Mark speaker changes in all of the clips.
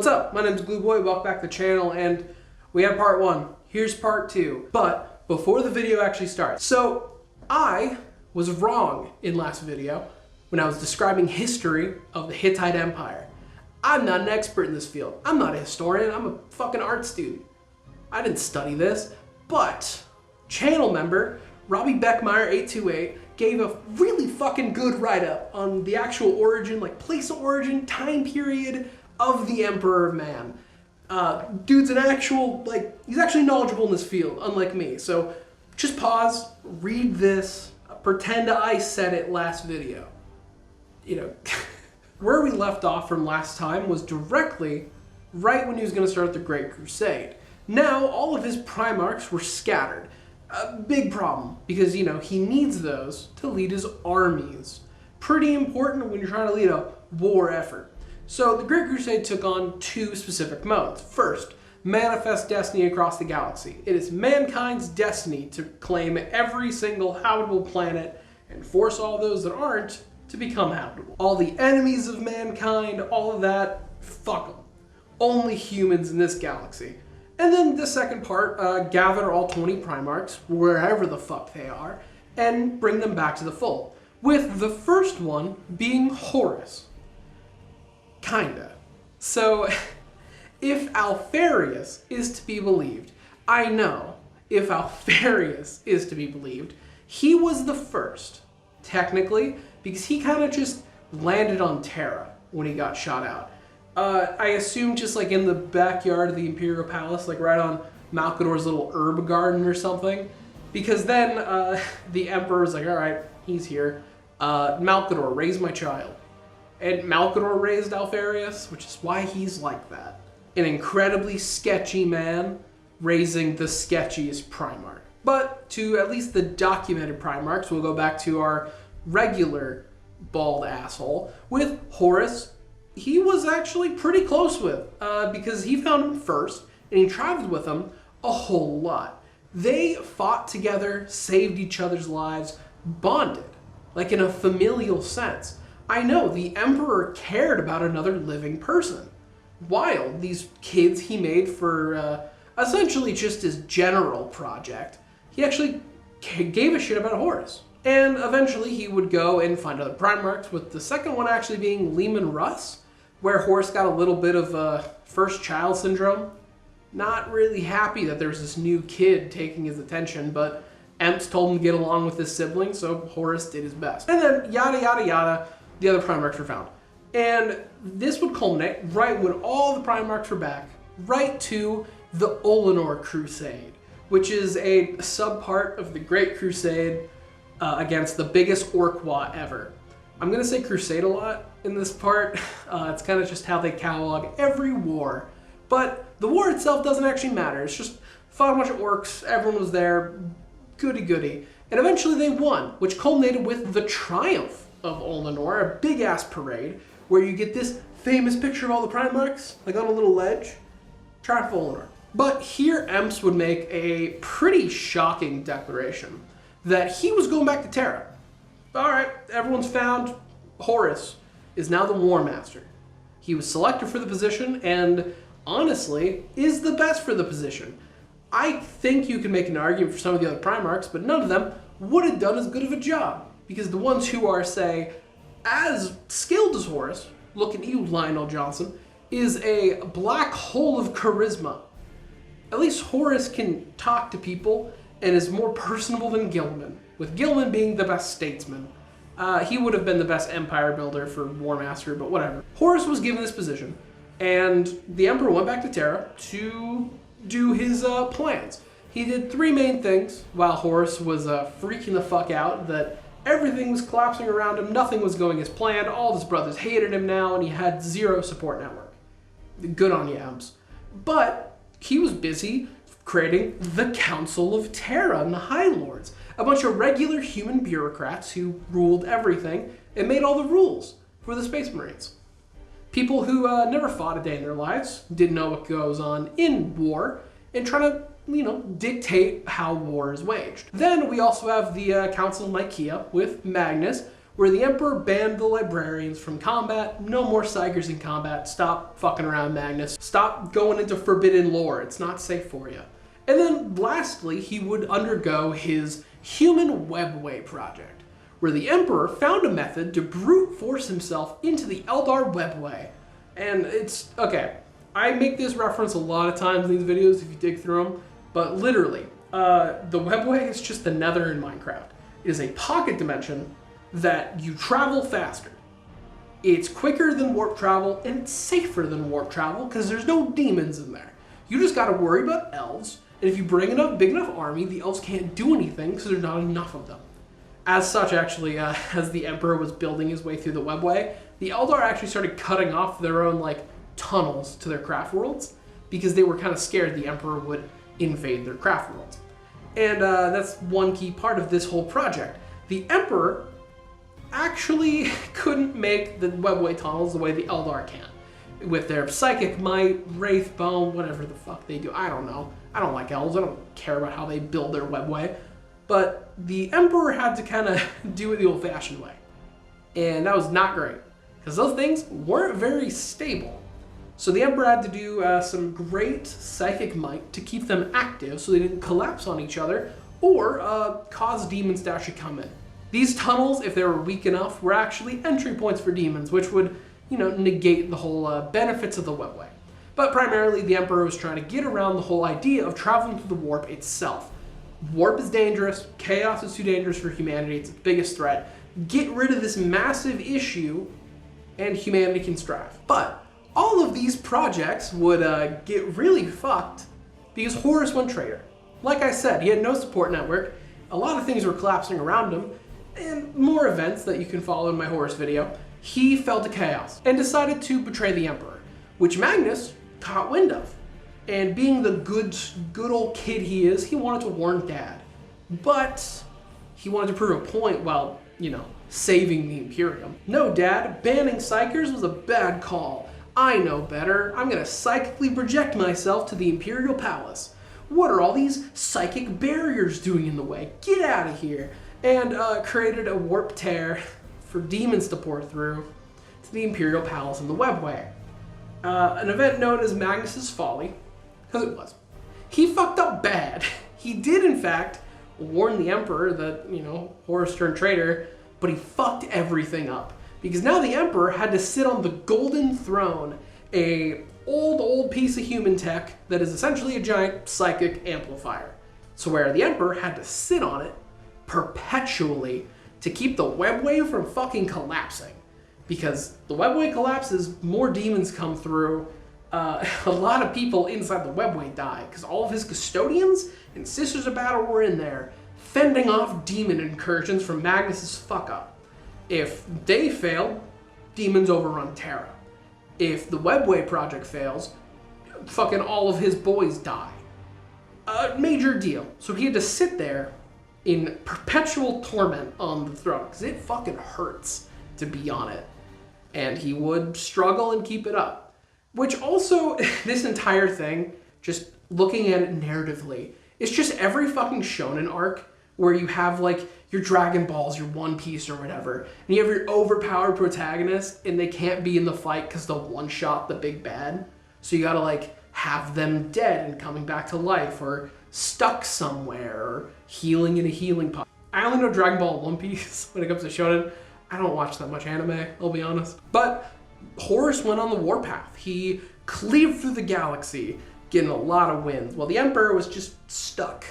Speaker 1: What's up? My name's Glueboy, welcome back to the channel, and we have part 1. Here's part 2. But before the video actually starts, so I was wrong in last video when I was describing history of the Hittite Empire. I'm not an expert in this field. I'm not a historian, I'm a fucking art student. I didn't study this, but channel member Robbie Beckmeyer828 gave a really fucking good write-up on the actual origin, like place of origin, time period of the Emperor of Man. Dude's an actual, he's actually knowledgeable in this field, unlike me. So just pause, read this, pretend I said it last video. You know, where we left off from last time was directly right when he was going to start the Great Crusade. Now, all of his Primarchs were scattered. A big problem, because, you know, he needs those to lead his armies. Pretty important when you're trying to lead a war effort. So the Great Crusade took on 2 specific modes. First, manifest destiny across the galaxy. It is mankind's destiny to claim every single habitable planet and force all those that aren't to become habitable. All the enemies of mankind, all of that, fuck them. Only humans in this galaxy. And then the second part, gather all 20 Primarchs, wherever the fuck they are, and bring them back to the fold. With the first one being Horus. Kinda. So, if Alfarius is to be believed, I know, if Alfarius is to be believed, he was the first, technically, because he kind of just landed on Terra when he got shot out. I assume just like in the backyard of the Imperial Palace, like right on Malcador's little herb garden or something, because then the Emperor's like, alright, he's here. Malcador, raise my child. And Malcador raised Alfarius, which is why he's like that. An incredibly sketchy man raising the sketchiest Primarch. But to at least the documented Primarchs, we'll go back to our regular bald asshole. With Horus, he was actually pretty close with, because he found him first, and he traveled with him a whole lot. They fought together, saved each other's lives, bonded, like in a familial sense. I know, the Emperor cared about another living person. Wild, these kids he made for essentially just his general project. He actually gave a shit about Horus. And eventually he would go and find other Primarchs, with the second one actually being Leman Russ, where Horus got a little bit of first child syndrome. Not really happy that there was this new kid taking his attention, but Emps told him to get along with his sibling, so Horus did his best. And then yada yada yada, the other Primarchs were found. And this would culminate right when all the Primarchs were back, right to the Olenor Crusade, which is a subpart of the Great Crusade against the biggest Orc ever. I'm gonna say Crusade a lot in this part. It's kind of just how they catalog every war. But the war itself doesn't actually matter. It's just fought a bunch of orcs, everyone was there, goody goody. And eventually they won, which culminated with the triumph of Olenor, a big ass parade, where you get this famous picture of all the Primarchs, like on a little ledge. Triumph of Olenor. But here Emps would make a pretty shocking declaration that he was going back to Terra. Alright, everyone's found. Horus is now the War Master. He was selected for the position and honestly is the best for the position. I think you can make an argument for some of the other Primarchs, but none of them would have done as good of a job. Because the ones who are, say, as skilled as Horus, look at you, Lionel Johnson, is a black hole of charisma. At least Horus can talk to people and is more personable than Gilman, with Gilman being the best statesman. He would have been the best empire builder for War Master, but whatever. Horus was given this position, and the Emperor went back to Terra to do his plans. He did 3 main things while Horus was freaking the fuck out that everything was collapsing around him, nothing was going as planned, all of his brothers hated him now, and he had 0 support network. Good on you, Emps. But he was busy creating the Council of Terra and the High Lords, a bunch of regular human bureaucrats who ruled everything and made all the rules for the Space Marines. People who never fought a day in their lives, didn't know what goes on in war, and try to, dictate how war is waged. Then we also have the Council of Nicaea with Magnus, where the Emperor banned the librarians from combat. No more psykers in combat. Stop fucking around, Magnus. Stop going into forbidden lore. It's not safe for you. And then lastly, he would undergo his human webway project, where the Emperor found a method to brute force himself into the Eldar webway. And it's, okay, I make this reference a lot of times in these videos if you dig through them, but literally, the webway is just the nether in Minecraft. It is a pocket dimension that you travel faster. It's quicker than warp travel, and it's safer than warp travel because there's no demons in there. You just gotta worry about elves, and if you bring enough big enough army, the elves can't do anything because there's not enough of them. As such, actually, as the Emperor was building his way through the webway, the Eldar actually started cutting off their own, like, tunnels to their craft worlds because they were kind of scared the Emperor would invade their craft worlds. And that's one key part of this whole project. The Emperor actually couldn't make the webway tunnels the way the Eldar can. With their psychic might, wraith bone, whatever the fuck they do. I don't know. I don't like elves. I don't care about how they build their webway. But the Emperor had to kind of do it the old-fashioned way. And that was not great, because those things weren't very stable. So the Emperor had to do some great psychic might to keep them active so they didn't collapse on each other or cause demons to actually come in. These tunnels, if they were weak enough, were actually entry points for demons, which would, you know, negate the whole benefits of the webway. But primarily, the Emperor was trying to get around the whole idea of traveling through the warp itself. Warp is dangerous, chaos is too dangerous for humanity, it's its biggest threat. Get rid of this massive issue, and humanity can strive. But all of these projects would get really fucked because Horus went traitor. Like I said, he had no support network, a lot of things were collapsing around him, and more events that you can follow in my Horus video. He fell to chaos and decided to betray the Emperor, which Magnus caught wind of. And being the good old kid he is, he wanted to warn Dad. But he wanted to prove a point while, you know, saving the Imperium. No, Dad, banning psykers was a bad call. I know better. I'm gonna psychically project myself to the Imperial Palace. What are all these psychic barriers doing in the way? Get out of here. And created a warp tear for demons to pour through to the Imperial Palace in the webway. An event known as Magnus's folly, because it was. He fucked up bad. He did, in fact, warn the Emperor that, you know, Horus turned traitor, but he fucked everything up. Because now the Emperor had to sit on the golden throne, a old piece of human tech that is essentially a giant psychic amplifier. So where the Emperor had to sit on it perpetually to keep the webway from fucking collapsing. Because the webway collapses, more demons come through, a lot of people inside the webway die, because all of his custodians and Sisters of Battle were in there, fending off demon incursions from Magnus's fuck-up. If they fail, demons overrun Terra. If the webway project fails, fucking all of his boys die. A major deal. So he had to sit there in perpetual torment on the throne, because it fucking hurts to be on it. And he would struggle and keep it up. Which also, this entire thing, just looking at it narratively, it's just every fucking shonen arc where you have like your Dragon Balls, your One Piece or whatever, and you have your overpowered protagonist and they can't be in the fight because they'll one-shot the big bad. So you gotta like have them dead and coming back to life, or stuck somewhere, or healing in a healing pot. I only know Dragon Ball and One Piece when it comes to shonen. I don't watch that much anime, I'll be honest. But Horus went on the warpath. He cleaved through the galaxy, getting a lot of wins, while the Emperor was just stuck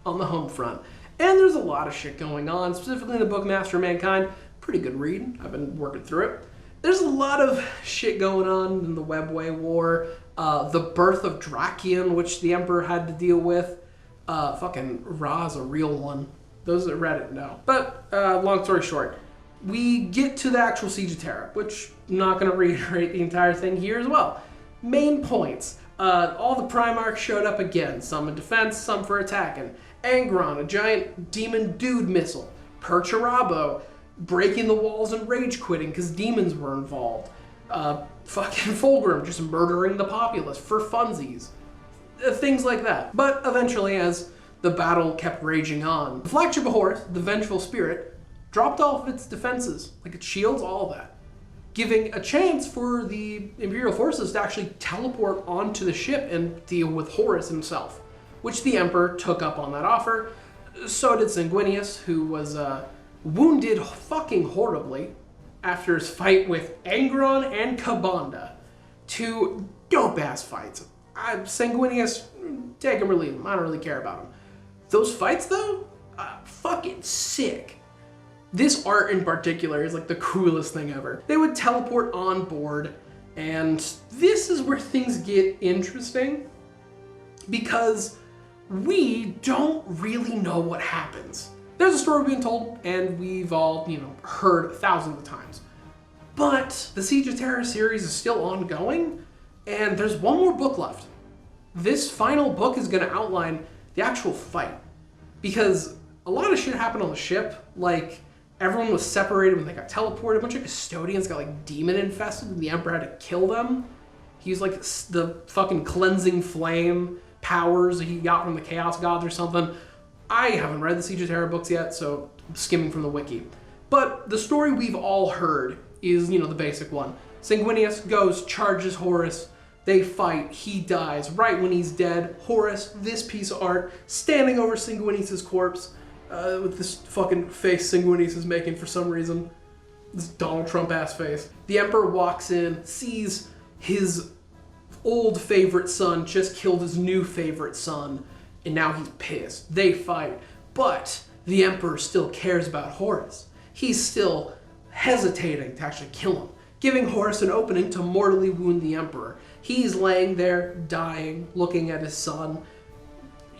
Speaker 1: on the home front. And there's a lot of shit going on, specifically in the book Master of Mankind. Pretty good read, I've been working through it. There's a lot of shit going on in the Webway War, the birth of Drakion, which the Emperor had to deal with. Fucking Ra's a real one. Those that read it know. But long story short, we get to the actual Siege of Terra, which I'm not going to reiterate the entire thing here as well. Main points. All the Primarchs showed up again, some in defense, some for attacking. Angron, a giant demon dude missile. Perturabo, breaking the walls and rage quitting because demons were involved. Fucking Fulgrim just murdering the populace for funsies. Things like that. But eventually, as the battle kept raging on, the flagship of Horus, the Vengeful Spirit, dropped off its defenses, like its shields, all of that, giving a chance for the Imperial forces to actually teleport onto the ship and deal with Horus himself, which the Emperor took up on that offer. So did Sanguinius, who was wounded fucking horribly after his fight with Angron and Kabanda. Two dope-ass fights. Sanguinius, take him or leave him, I don't really care about him. Those fights, though, fucking sick. This art in particular is like the coolest thing ever. They would teleport on board, and this is where things get interesting, because we don't really know what happens. There's a story being told, and we've all, heard thousands of times. But the Siege of Terra series is still ongoing, and there's one more book left. This final book is gonna outline the actual fight, because a lot of shit happened on the ship. Like, everyone was separated when they got teleported. A bunch of custodians got like demon infested, and the Emperor had to kill them. He used like the fucking cleansing flame powers that he got from the Chaos Gods or something. I haven't read the Siege of Terra books yet, so I'm skimming from the wiki. But the story we've all heard is, the basic one. Sanguinius goes, charges Horus, they fight, he dies. Right when he's dead, Horus, this piece of art, standing over Sanguinius' corpse, with this fucking face Sanguinius is making for some reason. This Donald Trump-ass face. The Emperor walks in, sees his old favorite son just killed his new favorite son, and now he's pissed. They fight, but the Emperor still cares about Horus. He's still hesitating to actually kill him, giving Horus an opening to mortally wound the Emperor. He's laying there, dying, looking at his son,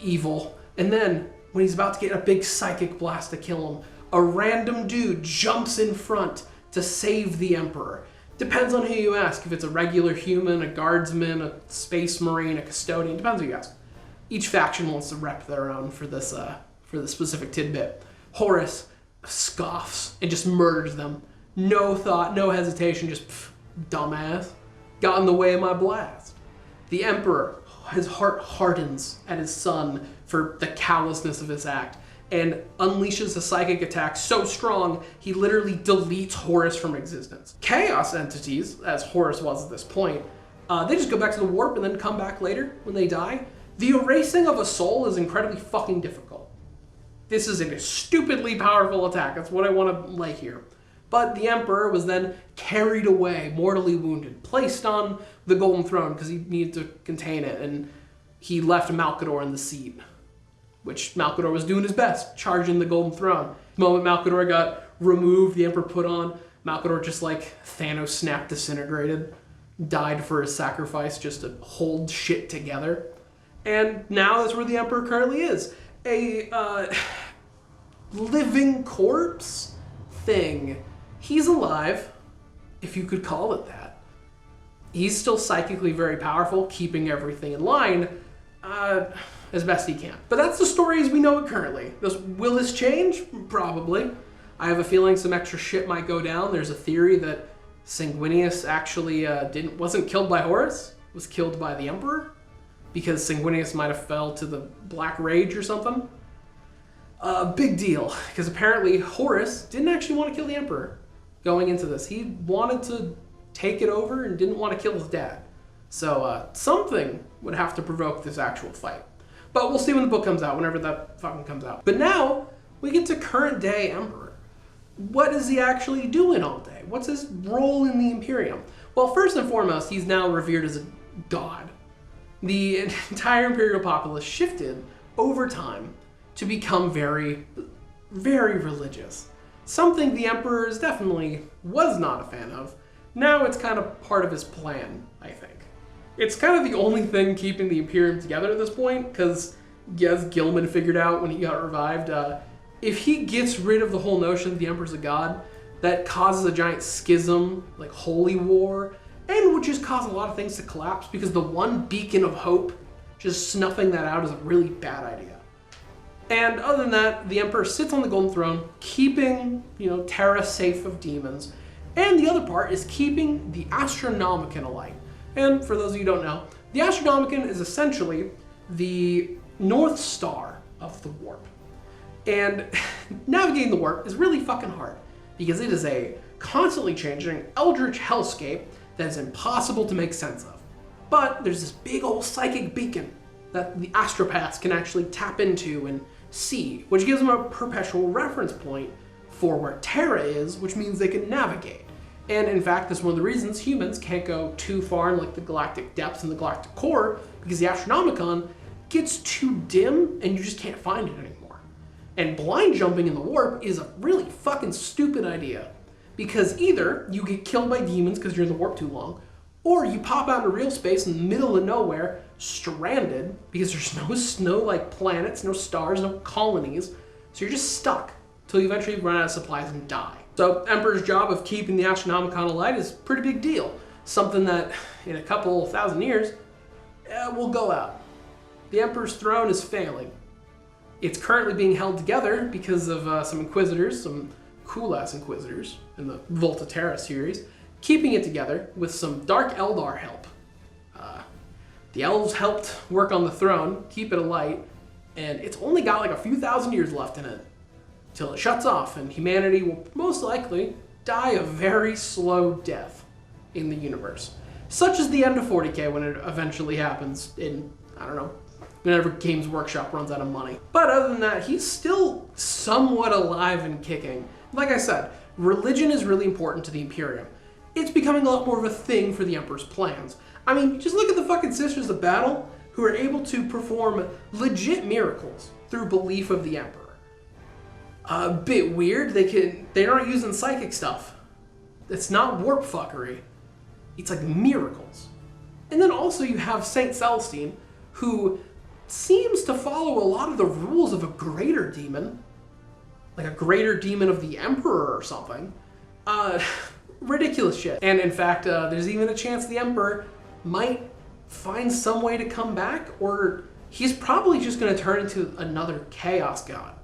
Speaker 1: evil, and then when he's about to get a big psychic blast to kill him, a random dude jumps in front to save the Emperor. Depends on who you ask, if it's a regular human, a guardsman, a space marine, a custodian, depends who you ask. Each faction wants to rep their own for this specific tidbit. Horus scoffs and just murders them. No thought, no hesitation, just dumbass. Got in the way of my blast. The Emperor, his heart hardens at his son for the callousness of his act, and unleashes a psychic attack so strong he literally deletes Horus from existence. Chaos entities, as Horus was at this point, they just go back to the warp and then come back later when they die. The erasing of a soul is incredibly fucking difficult. This is a stupidly powerful attack, that's what I want to lay here. But the Emperor was then carried away, mortally wounded, placed on the Golden Throne because he needed to contain it, and he left Malkador in the seat, which Malkador was doing his best, charging the Golden Throne. The moment Malkador got removed, the Emperor put on, Malkador just like Thanos snapped, disintegrated, died for his sacrifice just to hold shit together. And now that's where the Emperor currently is. A living corpse thing. He's alive, if you could call it that. He's still psychically very powerful, keeping everything in line as best he can. But that's the story as we know it currently. Will this change? Probably. I have a feeling some extra shit might go down. There's a theory that Sanguinius actually wasn't killed by Horus, was killed by the Emperor, because Sanguinius might have fell to the Black Rage or something. Big deal, because apparently Horus didn't actually want to kill the Emperor going into this. He wanted to take it over and didn't want to kill his dad. So something would have to provoke this actual fight. But we'll see when the book comes out, whenever that fucking comes out. But now, we get to current day Emperor. What is he actually doing all day? What's his role in the Imperium? Well, first and foremost, he's now revered as a god. The entire Imperial populace shifted over time to become very, very religious. Something the Emperor definitely was not a fan of. Now it's kind of part of his plan, I think. It's kind of the only thing keeping the Imperium together at this point, because as Gilman figured out when he got revived, if he gets rid of the whole notion that the Emperor's a god, that causes a giant schism, like holy war, and would just cause a lot of things to collapse, because the one beacon of hope, just snuffing that out is a really bad idea. And other than that, the Emperor sits on the Golden Throne, keeping, Terra safe of demons. And the other part is keeping the Astronomicon alight. And for those of you who don't know, the Astronomicon is essentially the North Star of the warp. And navigating the warp is really fucking hard because it is a constantly changing eldritch hellscape that is impossible to make sense of. But there's this big old psychic beacon that the astropaths can actually tap into and see, which gives them a perpetual reference point for where Terra is, which means they can navigate. And in fact, that's one of the reasons humans can't go too far in like the galactic depths and the galactic core, because the Astronomicon gets too dim and you just can't find it anymore. And blind jumping in the warp is a really fucking stupid idea, because either you get killed by demons because you're in the warp too long, or you pop out into real space in the middle of nowhere, stranded, because there's no like planets, no stars, no colonies, so you're just stuck till you eventually run out of supplies and die. So Emperor's job of keeping the Astronomicon alive is a pretty big deal. Something that in a couple thousand years will go out. The Emperor's throne is failing. It's currently being held together because of some Inquisitors, some cool-ass Inquisitors in the Volta Terra series, keeping it together with some Dark Eldar help. The elves helped work on the throne, keep it alight, and it's only got like a few thousand years left in it till it shuts off, and humanity will most likely die a very slow death in the universe. Such as the end of 40K when it eventually happens in, I don't know, whenever Games Workshop runs out of money. But other than that, he's still somewhat alive and kicking. Like I said, religion is really important to the Imperium. It's becoming a lot more of a thing for the Emperor's plans. I mean, just look at the fucking Sisters of Battle, who are able to perform legit miracles through belief of the Emperor. A bit weird, they aren't using psychic stuff. It's not warp fuckery. It's like miracles. And then also you have Saint Celestine, who seems to follow a lot of the rules of a greater demon. Like a greater demon of the Emperor or something. Ridiculous shit. And in fact, there's even a chance the Emperor might find some way to come back, or he's probably just going to turn into another chaos god.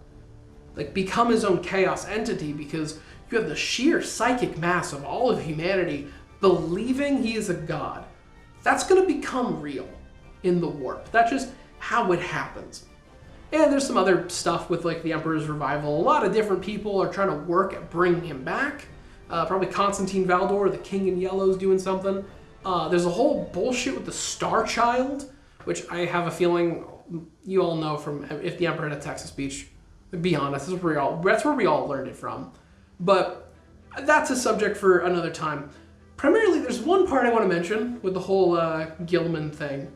Speaker 1: Like become his own chaos entity, because you have the sheer psychic mass of all of humanity believing he is a god. That's going to become real in the warp. That's just how it happens. And there's some other stuff with like the Emperor's revival. A lot of different people are trying to work at bringing him back. Probably Constantine Valdor, the King in Yellow, is doing something. There's a whole bullshit with the Star Child, which I have a feeling you all know from if the Emperor had a Texas speech. Be honest, that's where we all learned it from. But that's a subject for another time. Primarily, there's one part I want to mention with the whole Gilman thing.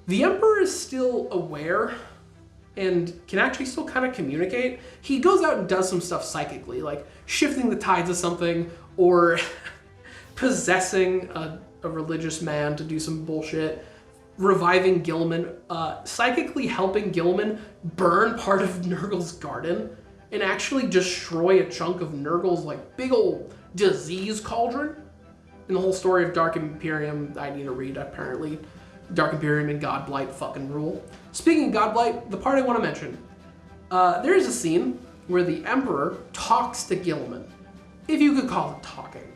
Speaker 1: The Emperor is still aware and can actually still kind of communicate. He goes out and does some stuff psychically, like shifting the tides of something, or possessing a religious man to do some bullshit, reviving Gilman, psychically helping Gilman burn part of Nurgle's garden and actually destroy a chunk of Nurgle's like big old disease cauldron. In the whole story of Dark Imperium, I need to read apparently. Dark Imperium and Godblight fucking rule. Speaking of Godblight, the part I want to mention, there is a scene where the Emperor talks to Gilman, if you could call it talking,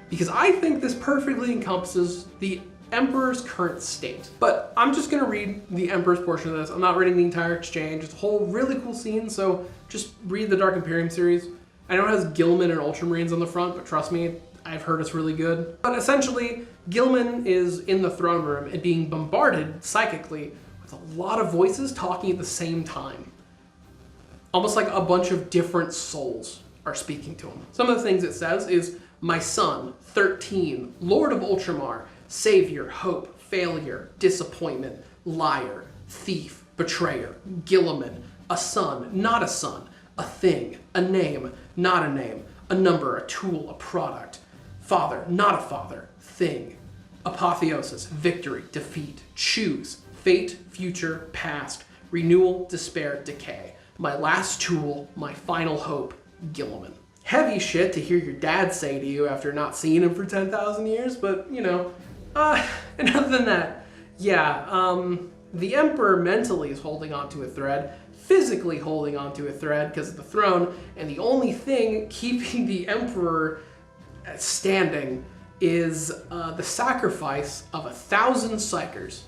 Speaker 1: because I think this perfectly encompasses the Emperor's current state. But I'm just gonna read the Emperor's portion of this. I'm not reading the entire exchange. It's a whole really cool scene, so just read the Dark Imperium series. I know it has Gilman and Ultramarines on the front, but trust me, I've heard it's really good. But essentially, Gilman is in the throne room and being bombarded psychically with a lot of voices talking at the same time. Almost like a bunch of different souls are speaking to him. Some of the things it says is, my son, 13, Lord of Ultramar, savior, hope, failure, disappointment, liar, thief, betrayer, Gilliman, a son, not a son, a thing, a name, not a name, a number, a tool, a product, father, not a father, thing, apotheosis, victory, defeat, choose, fate, future, past, renewal, despair, decay, my last tool, my final hope, Gilliman. Heavy shit to hear your dad say to you after not seeing him for 10,000 years, but you know, and other than that, yeah, the Emperor mentally is holding onto a thread, physically holding onto a thread because of the throne, and the only thing keeping the Emperor standing is the sacrifice of 1,000 psychers.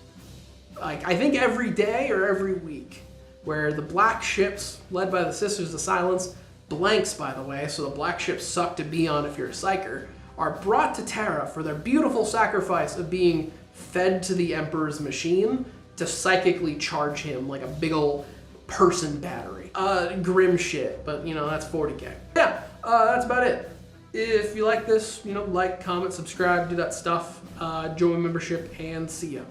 Speaker 1: Like, I think every day or every week. where the black ships, led by the Sisters of Silence, blanks by the way, so the black ships suck to be on if you're a psyker, are brought to Terra for their beautiful sacrifice of being fed to the Emperor's machine to psychically charge him like a big ol' person battery. Grim shit, but you know, that's 40k. Yeah, that's about it. If you like this, you know, like, comment, subscribe, do that stuff, join membership, and see ya.